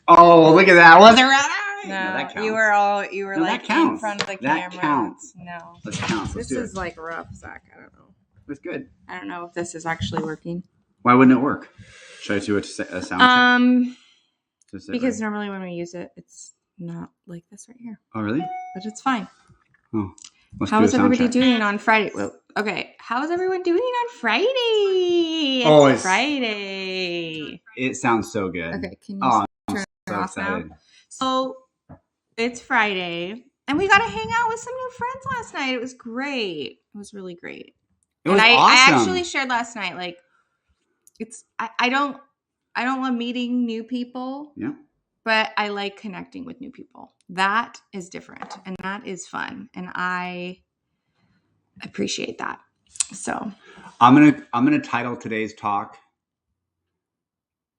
Oh, look at that. Was it right? No, that counts. you were No, like that counts. in front of the camera. That counts. No. Let's count. This is like rough, Zach. I don't know. It's good. I don't know if this is actually working. Why wouldn't it work? Should I do a sound check? Because normally when we use it, it's not like this right here. Oh, really? But it's fine. Oh. How is everybody doing on Friday? Well, okay. How is everyone doing on Friday? It's Friday. It sounds so good. Okay, can you turn it off now? So it's Friday, and we got to hang out with some new friends last night. It was great. It was really great. It was awesome. I actually shared last night. Like, I don't love meeting new people. Yeah. But I like connecting with new people. That is different, and that is fun, and I appreciate that. So I'm gonna title today's talk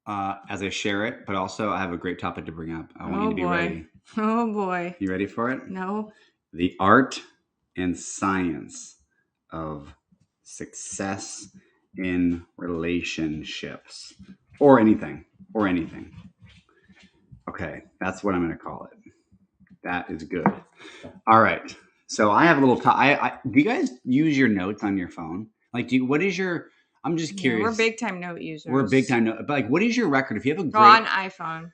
as I share it, but also I have a great topic to bring up. I want you to be ready. Oh boy! You ready for it? No. The art and science of success in relationships, or anything. Okay, that's what I'm going to call it. That is good. All right. So I have a little. Do you guys use your notes on your phone? Like, what is your? I'm just curious. Yeah, we're big time note users. We're big time note. But like, what is your record? If you have a great on iPhone.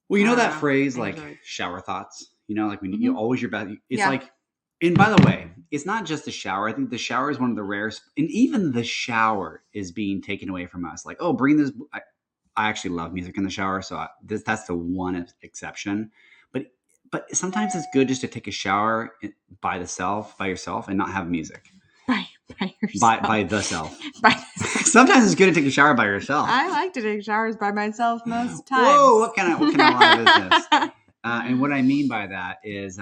Well, you know that phrase, like shower thoughts. You know, like when you always your best. It's like. And by the way, it's not just the shower. I think the shower is one of the rarest, and even the shower is being taken away from us. Like, oh, bring this. I actually love music in the shower, so that's the one exception. But sometimes it's good just to take a shower by yourself, and not have music. By yourself. By the self. Sometimes it's good to take a shower by yourself. I like to take showers by myself most times. Whoa! What kind of live is this? And what I mean by that is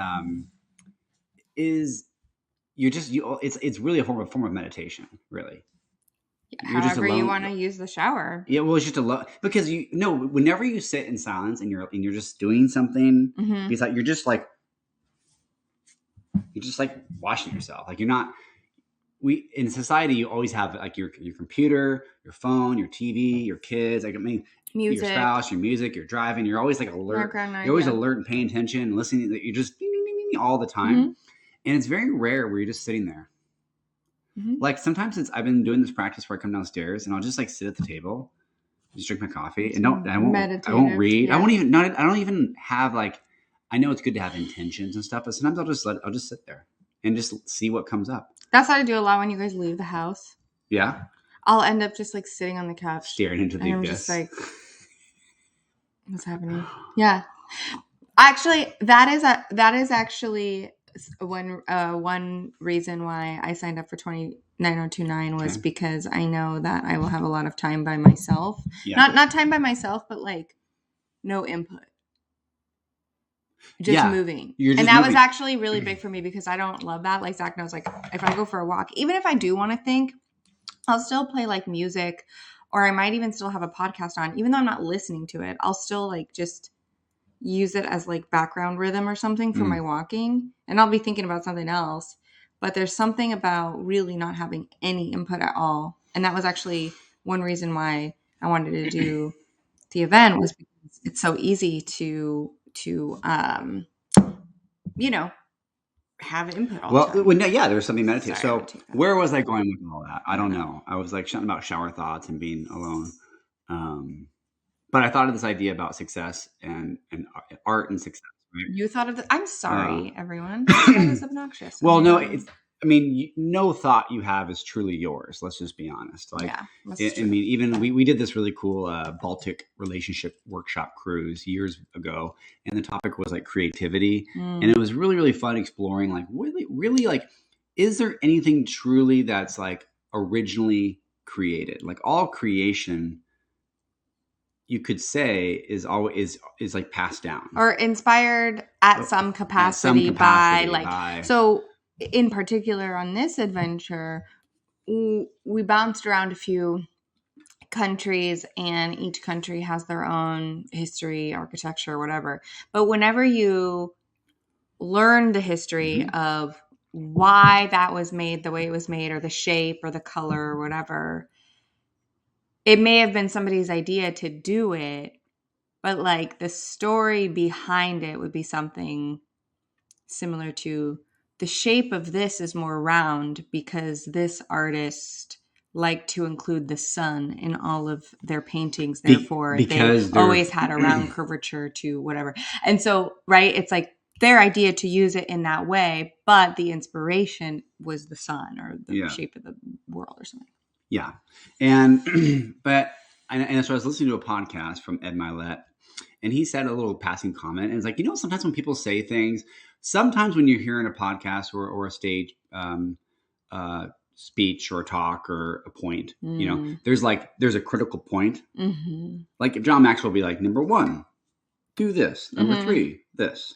it's really a form of meditation, really. However you want to use the shower. Yeah, well, it's just because whenever you sit in silence and you're just doing something, because you're just like washing yourself. Like you're not. In society, you always have like your computer, your phone, your TV, your kids. Like music. Your spouse, your music, you're driving. You're always like alert. You're always alert and paying attention and listening. You're just ding, ding, ding, ding, all the time, and it's very rare where you're just sitting there. Like sometimes I've been doing this practice where I come downstairs and I'll just like sit at the table, just drink my coffee, and I won't read. Yeah. I don't even have like. I know it's good to have intentions and stuff, but sometimes I'll just sit there and just see what comes up. That's what I do a lot when you guys leave the house. Yeah. I'll end up just like sitting on the couch, staring into the abyss. I'm just like, what's happening? Yeah. Actually, that is actually one reason why I signed up for 29029 was because I know that I will have a lot of time by myself. Yeah. Not time by myself, but like no input. Just moving. And that was actually really big for me because I don't love that. Like Zach knows, like if I go for a walk, even if I do want to think, I'll still play like music, or I might even still have a podcast on, even though I'm not listening to it. I'll still like just use it as like background rhythm or something for my walking, and I'll be thinking about something else. But there's something about really not having any input at all, and that was actually one reason why I wanted to do the event, was because it's so easy to have input all the time. There's something meditative. So where was I going with all that? I don't know. I was like something about shower thoughts and being alone. But I thought of this idea about success and art and success. Right? You thought of I'm sorry, everyone. That was obnoxious. Well, no, no thought you have is truly yours. Let's just be honest. Like, even we did this really cool Baltic relationship workshop cruise years ago, and the topic was like creativity, and it was really, really fun exploring like really like, is there anything truly that's like originally created? Like all creation, you could say is like passed down or inspired at some capacity by. So in particular on this adventure, we bounced around a few countries, and each country has their own history, architecture, whatever. But whenever you learn the history of why that was made the way it was made, or the shape or the color or whatever, it may have been somebody's idea to do it, but like the story behind it would be something similar to the shape of this is more round because this artist liked to include the sun in all of their paintings. Therefore, they always had a round curvature to whatever. And so, right, it's like their idea to use it in that way, but the inspiration was the sun or the shape of the world or something. Yeah. And, and so I was listening to a podcast from Ed Milet, and he said a little passing comment. And it's like, sometimes when people say things, sometimes when you're hearing a podcast or a stage speech or a talk or a point, there's a critical point. Mm-hmm. Like if John Maxwell would be like, number 1, do this. Number 3, this.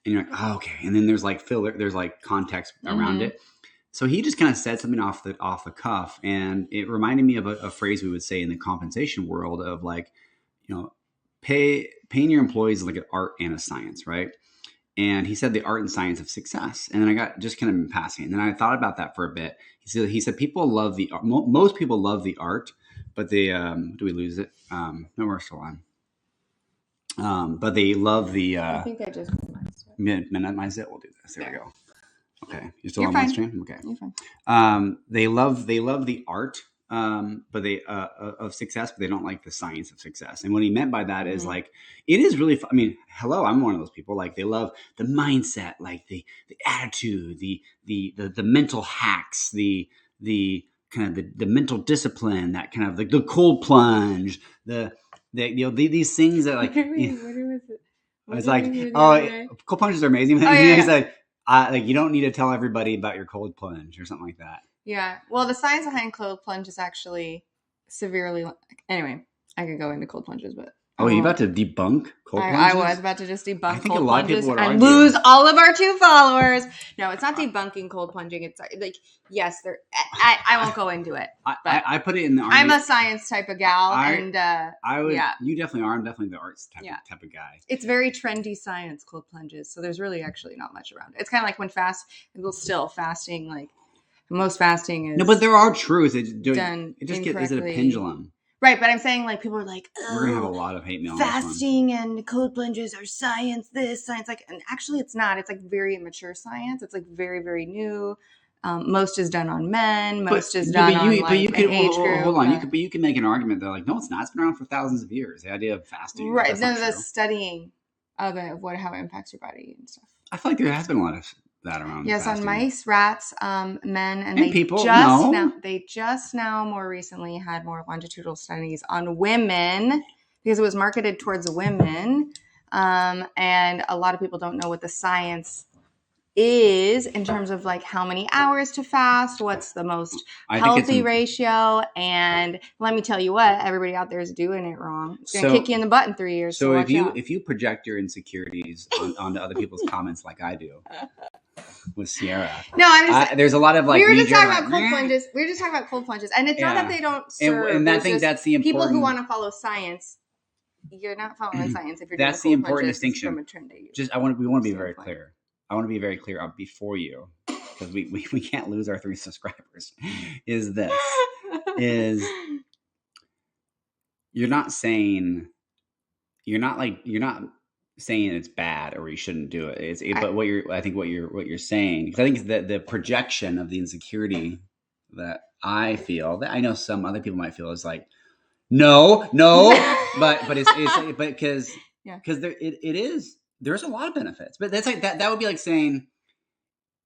And you're like, oh, okay. And then there's like filler, there's like context around it. So he just kind of said something off the cuff, and it reminded me of a phrase we would say in the compensation world of like, paying your employees like an art and a science, right? And he said the art and science of success. And then I got just kind of in passing. And then I thought about that for a bit. He said people love the art. Most people love the art, but they do we lose it? No, we're still on. But they love the. I think I just minimize it. We'll do this. There we go. Okay, you're still on OneStream. Okay, you're fine. They love the art, but they of success, but they don't like the science of success. And what he meant by that is like it is really. I mean, hello, I'm one of those people. Like they love the mindset, like the attitude, the mental hacks, the kind of the mental discipline, that kind of the cold plunge, these things that like. What was it? It's like, cold plunges are amazing. He said. Like you don't need to tell everybody about your cold plunge or something like that. Yeah. Well, the science behind cold plunge is actually severely. Anyway, I could go into cold plunges, but are you about to debunk cold plunges? I was about to just debunk cold plunges and argue. Lose all of our 2 followers. No, it's not debunking cold plunging. It's like yes, there. I won't go into it. I put it in the. I'm a science type of gal, and I would. Yeah. You definitely are. I'm definitely the arts type of guy. It's very trendy science, cold plunges. So there's really actually not much around it. It's kind of like when fasting, like most fasting is. No, but there are truths. Is it a pendulum? Right, but I'm saying like people are like, we're gonna have a lot of hate mail. Fasting and cold plunges are science. Science, like, and actually it's not. It's like very immature science. It's like very, very new. Most is done on men. Most is done on like an age group. Hold on, you can make an argument that like no, it's not. It's been around for thousands of years. The idea of fasting, right? No, the studying of it, how it impacts your body and stuff. I feel like there has been a lot of that around. Yes, fasting. On mice, rats, men, and they people. They just now more recently had more longitudinal studies on women because it was marketed towards women, and a lot of people don't know what the science is in terms of like how many hours to fast, what's the most healthy ratio, and let me tell you what, everybody out there is doing it wrong. It's gonna kick you in the butt in 3 years. So if you project your insecurities onto other people's comments like I do with Sierra, no, I'm just there's a lot of like we were just talking about cold plunges. We were just talking about cold plunges, and it's not that they don't serve. And I think that's the important people who want to follow science. You're not following science if you're doing the important distinction. From a trend we want to be very clear. I want to be very clear before you, because we can't lose our 3 subscribers. Is you're not saying it's bad or you shouldn't do it. But what you're saying, because I think that the projection of the insecurity that I feel, that I know some other people might feel, is like no, but it's because there's a lot of benefits, but that's like that would be like saying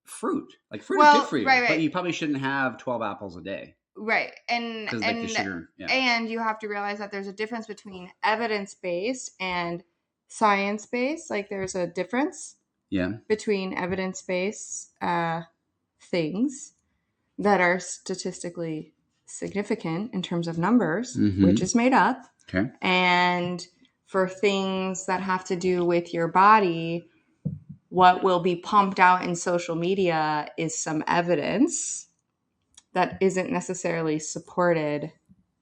fruit is good for you, right. But you probably shouldn't have 12 apples a day. Right. And like the sugar, and you have to realize that there's a difference between evidence-based and science-based. Like there's a difference between evidence-based things that are statistically significant in terms of numbers, which is made up. Okay. And for things that have to do with your body, what will be pumped out in social media is some evidence that isn't necessarily supported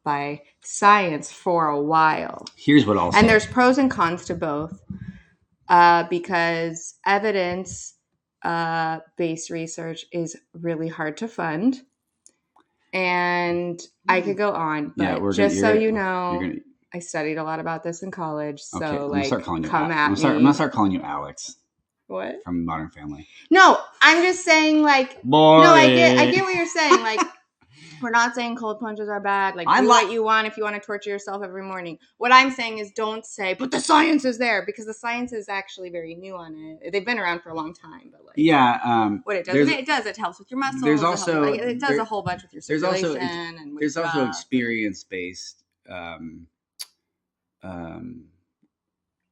by science for a while. Here's what I'll say. And there's pros and cons to both, because evidence-based research is really hard to fund. And I could go on, but you know, I studied a lot about this in college. So okay, I'm like, start calling you come at me. I'm gonna start calling you Alex. What? From Modern Family. No, I'm just saying like, boring. No, I get what you're saying. Like, we're not saying cold plunges are bad. Like, do what you want if you want to torture yourself every morning. What I'm saying is don't say, but the science is there, because the science is actually very new on it. They've been around for a long time, but like, yeah, what it does, it helps with your muscles. There's also it does a whole bunch with your circulation. There's also experience based.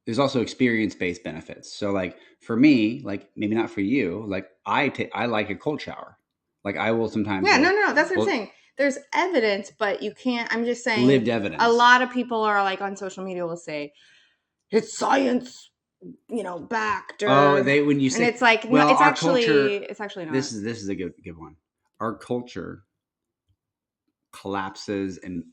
There's also experience-based benefits. So like for me, like maybe not for you, like I like a cold shower. Like I will sometimes. Yeah, no, that's what I'm saying. There's evidence, but you can't. I'm just saying. Lived evidence. A lot of people are like on social media will say, it's science, backed. Or, when you say, and it's like, well, it's actually not. This is a good one. Our culture collapses and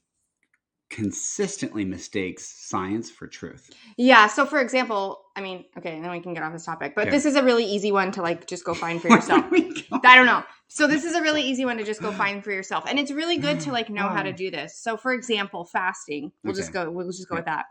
consistently mistakes science for truth. Yeah. So for example, I mean, okay, and then we can get off this topic, but this is a really easy one to like just go find for yourself. I don't know. So this is a really easy one to just go find for yourself. And it's really good to like know how to do this. So for example, fasting, we'll just go with that.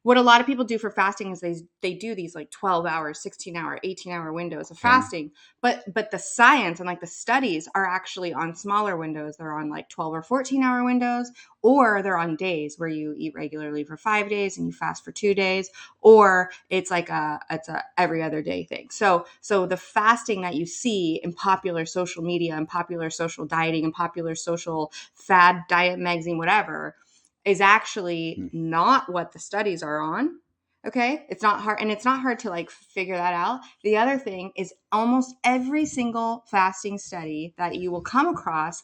What a lot of people do for fasting is they do these like 12-hour, 16-hour, 18-hour windows of fasting. But the science and like the studies are actually on smaller windows. They're on like 12 or 14-hour windows, or they're on days where you eat regularly for 5 days and you fast for 2 days, or it's like it's a every other day thing. So the fasting that you see in popular social media and popular social dieting and popular social fad diet magazine, whatever, is actually not what the studies are on. Okay. It's not hard. And it's not hard to like figure that out. The other thing is almost every single fasting study that you will come across,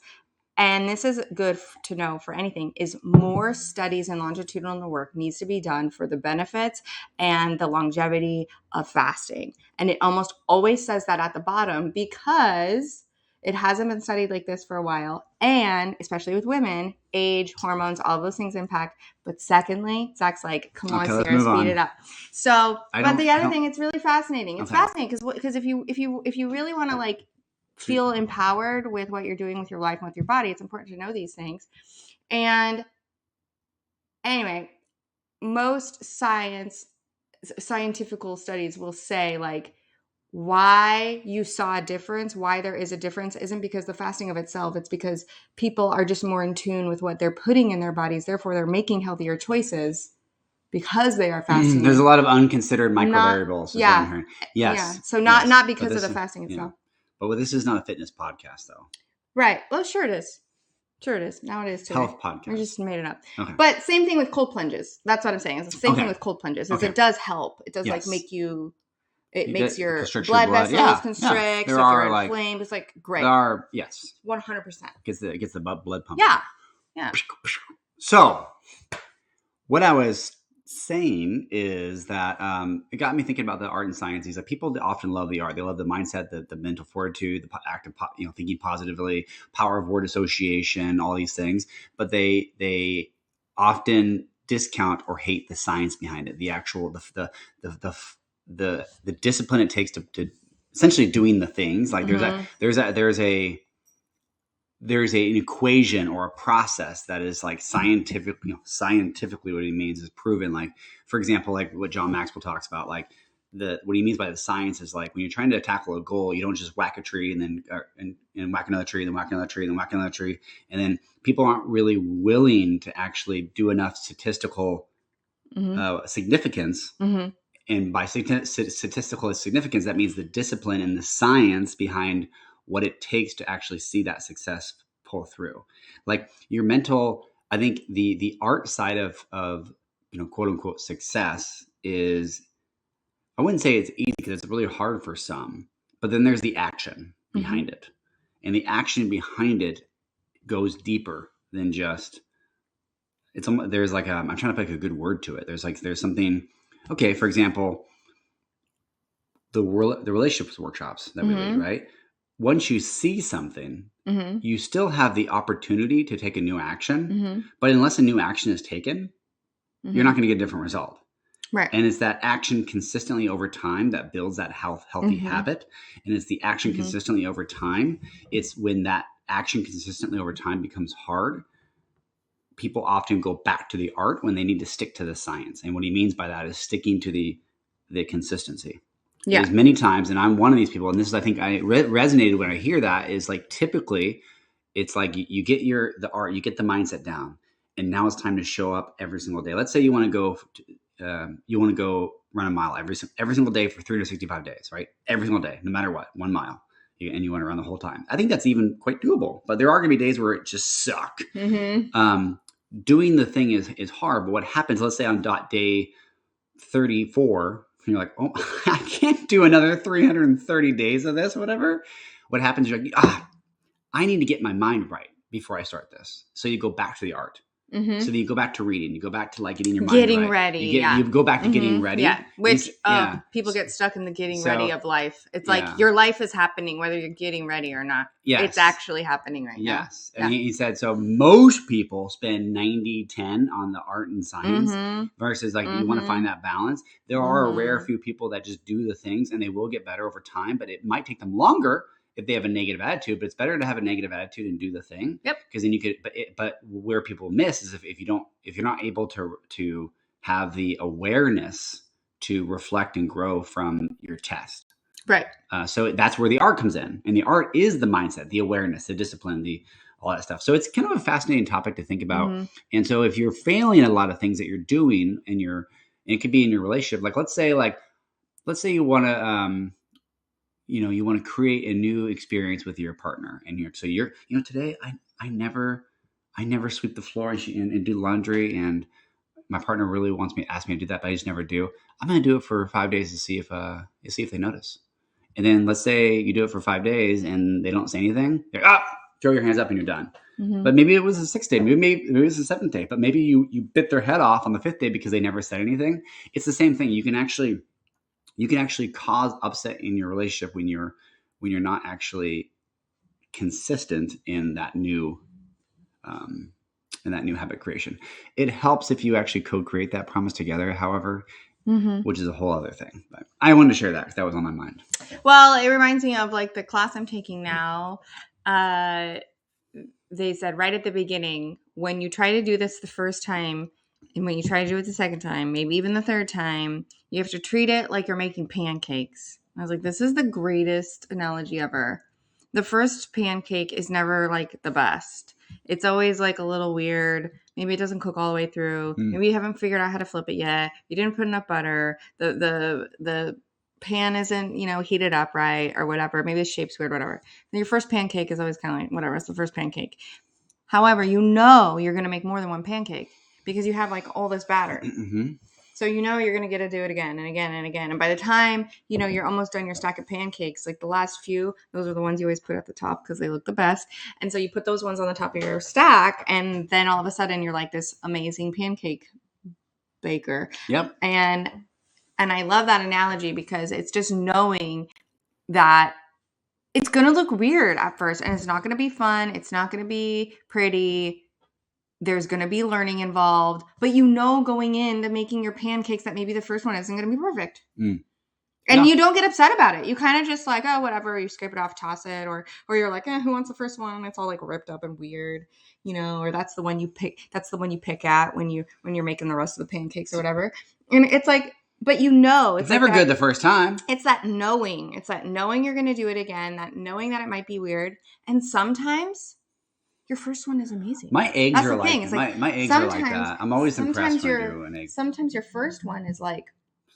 and this is good to know for anything, is more studies and longitudinal work needs to be done for the benefits and the longevity of fasting. And it almost always says that at the bottom, because it hasn't been studied like this for a while. And especially with women, age, hormones, all of those things impact. But secondly, Zach's like, come on, Sarah, speed it up. So, but the other thing, it's really fascinating. It's fascinating because if you really want to like feel empowered with what you're doing with your life and with your body, it's important to know these things. And anyway, most scientific studies will say like, why you saw a difference, why there is a difference, isn't because the fasting of itself. It's because people are just more in tune with what they're putting in their bodies. Therefore, they're making healthier choices because they are fasting. There's a lot of unconsidered microvariables. Yes. Yeah. So not because of the fasting itself. But this is not a fitness podcast, though. Right. Well, sure it is. Now it is today. Health podcast. I just made it up. Okay. But same thing with cold plunges. That's what I'm saying. It's the same thing with cold plunges. It does help. It does like make you. It makes your blood vessels constrict. So if you're inflamed, it's like great. There are 100%. Gets the blood pumping. Yeah. So, what I was saying is that it got me thinking about the art and science. Like people often love the art. They love the mindset, the mental fortitude, the active, thinking positively, power of word association, all these things. But they often discount or hate the science behind it. The actual the discipline it takes to essentially doing the things. Like there's an equation or a process that is like scientifically what he means is proven. Like, for example, like what John Maxwell talks about, like what he means by the science is like when you're trying to tackle a goal, you don't just whack a tree and then and whack another tree, then whack another tree, then whack another tree. And then people aren't really willing to actually do enough statistical significance. Mm-hmm. And by statistical significance, that means the discipline and the science behind what it takes to actually see that success pull through. Like your mental, I think the art side of quote unquote success is, I wouldn't say it's easy because it's really hard for some, but then there's the action behind it. And the action behind it goes deeper than just, there's like I'm trying to pick a good word to it. There's something, okay, for example, the relationships workshops that we lead, right? Once you see something, you still have the opportunity to take a new action. But unless a new action is taken, you're not going to get a different result. Right. And it's that action consistently over time that builds that healthy habit. And it's the action consistently over time. It's when that action consistently over time becomes hard, people often go back to the art when they need to stick to the science. And what he means by that is sticking to the consistency. Yeah. There's many times, and I'm one of these people, and this is, I think I resonated when I hear that, is like typically it's like you get the art, you get the mindset down, and now it's time to show up every single day. Let's say you want to go run a mile every single day for 365 days, right? Every single day, no matter what, 1 mile. And you want to run the whole time. I think that's even quite doable, but there are going to be days where it just suck. Mm-hmm. Doing the thing is hard, but what happens, let's say on day 34, and you're like, oh, I can't do another 330 days of this, whatever. What happens, you're like, I need to get my mind right before I start this. So you go back to the art. Mm-hmm. So then you go back to reading. You go back to like getting your mind getting right. ready. You go back to getting ready. Yeah, which people get stuck in the getting ready of life. It's like your life is happening whether you're getting ready or not. Yes. It's actually happening right now. Yes. And he said, so most people spend 90-10 on the art and science versus like you want to find that balance. There are a rare few people that just do the things and they will get better over time, but it might take them longer if they have a negative attitude, but it's better to have a negative attitude and do the thing. Yep. Because then you could, but where people miss is if you're not able to have the awareness to reflect and grow from your test. Right. So that's where the art comes in, and the art is the mindset, the awareness, the discipline, all that stuff. So it's kind of a fascinating topic to think about. Mm-hmm. And so if you're failing at a lot of things that you're doing, and it could be in your relationship, like let's say you want to, you want to create a new experience with your partner, and today I never sweep the floor and do laundry, and my partner really ask me to do that, but I just never do. I'm going to do it for 5 days to see if they notice. And then let's say you do it for 5 days and they don't say anything. You're throw your hands up and you're done. Mm-hmm. But maybe it was the 6th day, maybe it was the 7th day, but maybe you bit their head off on the 5th day because they never said anything. It's the same thing. You can actually cause upset in your relationship when you're not actually consistent in that new habit creation. It helps if you actually co-create that promise together, however, which is a whole other thing. But I wanted to share that because that was on my mind. Well, it reminds me of like the class I'm taking now. They said right at the beginning, when you try to do this the first time, and when you try to do it the second time, maybe even the third time, you have to treat it like you're making pancakes. I was like, this is the greatest analogy ever. The first pancake is never like the best. It's always like a little weird. Maybe it doesn't cook all the way through. Maybe you haven't figured out how to flip it yet. You didn't put enough butter. The pan isn't, heated up right or whatever. Maybe the shape's weird, whatever. Your first pancake is always kind of like, whatever, it's the first pancake. However, you're going to make more than one pancake because you have like all this batter. Mm-hmm. So you're going to get to do it again and again and again. And by the time, you're almost done your stack of pancakes, like the last few, those are the ones you always put at the top because they look the best. And so you put those ones on the top of your stack, and then all of a sudden you're like this amazing pancake baker. Yep. And I love that analogy because it's just knowing that it's going to look weird at first, and it's not going to be fun. It's not going to be pretty. There's going to be learning involved, but going into making your pancakes that maybe the first one isn't going to be perfect. And you don't get upset about it. You kind of just like, oh, whatever, you scrape it off, toss it, or you're like, who wants the first one? It's all like ripped up and weird, or that's the one you pick. That's the one you pick at when you're making the rest of the pancakes or whatever. And it's like, but it's never good the first time. It's that knowing. It's that knowing you're going to do it again, that knowing that it might be weird. And sometimes your first one is amazing. My eggs are like my eggs are like that. I'm always impressed when I do an egg. Sometimes your first one is like,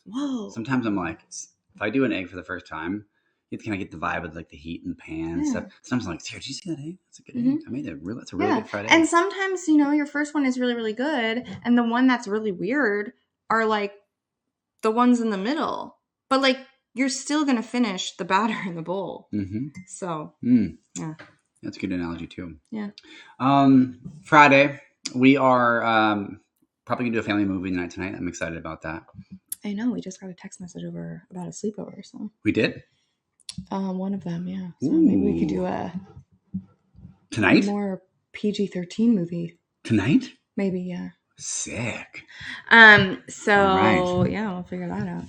whoa. Sometimes I'm like, if I do an egg for the first time, you kind of get the vibe of like the heat in the pan and stuff. Sometimes I'm like, Sarah, did you see that egg? That's a good egg. I made it. That's a really good fried egg. And sometimes, your first one is really, really good. And the one that's really weird are like the ones in the middle. But like, you're still going to finish the batter in the bowl. Mm-hmm. So, yeah. That's a good analogy too. Yeah. Friday, we are probably going to do a family movie night tonight. I'm excited about that. I know. We just got a text message about a sleepover. So we did? One of them, yeah. So maybe we could do a more PG-13 movie. Tonight? Maybe, yeah. Sick. So right. Yeah, we'll figure that out.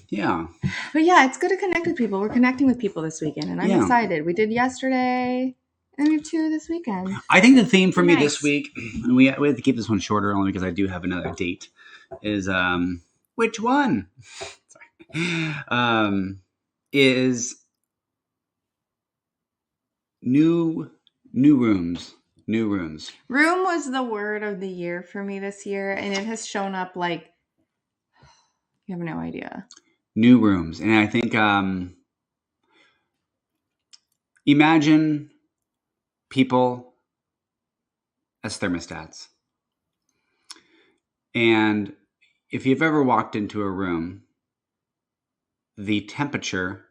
Yeah. But yeah, it's good to connect with people. We're connecting with people this weekend, and I'm excited. We did yesterday, And we have 2 this weekend. I think the theme for me this week, and we have to keep this one shorter only because I do have another date, is which one? Sorry. Is new rooms. New rooms. Room was the word of the year for me this year, and it has shown up like you have no idea. New rooms. And I think imagine people as thermostats. And if you've ever walked into a room, the temperature,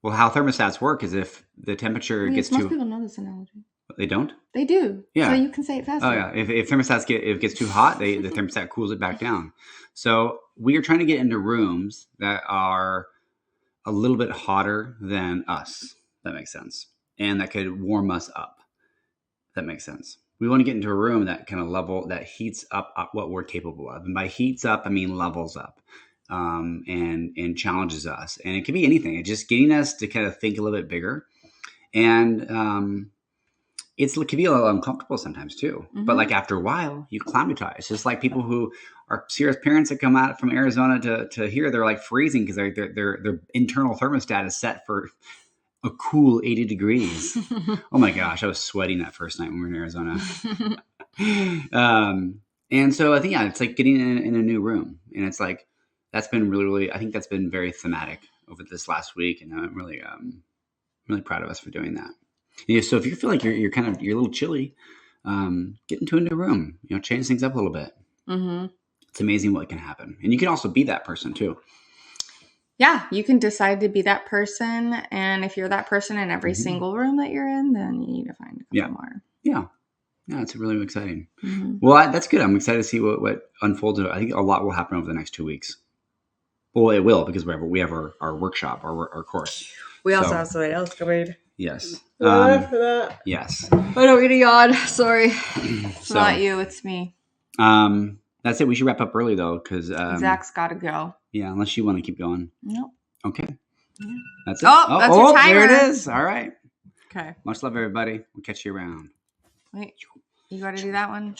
well, how thermostats work is if the temperature gets most people know this analogy. They don't? They do. Yeah. So you can say it faster. Oh, yeah. If thermostats if it gets too hot, the thermostat cools it back down. So we are trying to get into rooms that are a little bit hotter than us. That makes sense. And that could warm us up. That makes sense. We want to get into a room that kind of that heats up what we're capable of. And by heats up, I mean levels up. And challenges us. And it could be anything. It's just getting us to kind of think a little bit bigger. And it can be a little uncomfortable sometimes too. Mm-hmm. But like after a while, you acclimatize. Just like people who are serious parents that come out from Arizona to here, they're like freezing because their internal thermostat is set for a cool 80 degrees. Oh my gosh, I was sweating that first night when we were in Arizona. And so I think, yeah, it's like getting in a new room. And it's like, that's been really, I think that's been very thematic over this last week. And I'm really proud of us for doing that. Yeah, so if you feel like you're a little chilly, get into a new room, change things up a little bit. Mm-hmm. It's amazing what can happen. And you can also be that person too. Yeah, you can decide to be that person. And if you're that person in every single room that you're in, then you need to find a couple more. Yeah. Yeah, it's really exciting. Mm-hmm. Well, that's good. I'm excited to see what unfolds. I think a lot will happen over the next 2 weeks. Well, it will, because we have our workshop, our course. We also have somebody else coming. Yes. After that. Yes. I don't get a yawn. Sorry. It's not you. It's me. That's it. We should wrap up early, though, because Zach's got to go. Yeah, unless you want to keep going. Nope. Okay. Yeah. That's it. Oh, that's your timer. There it is. All right. Okay. Much love, everybody. We'll catch you around. Wait. You got to do that one?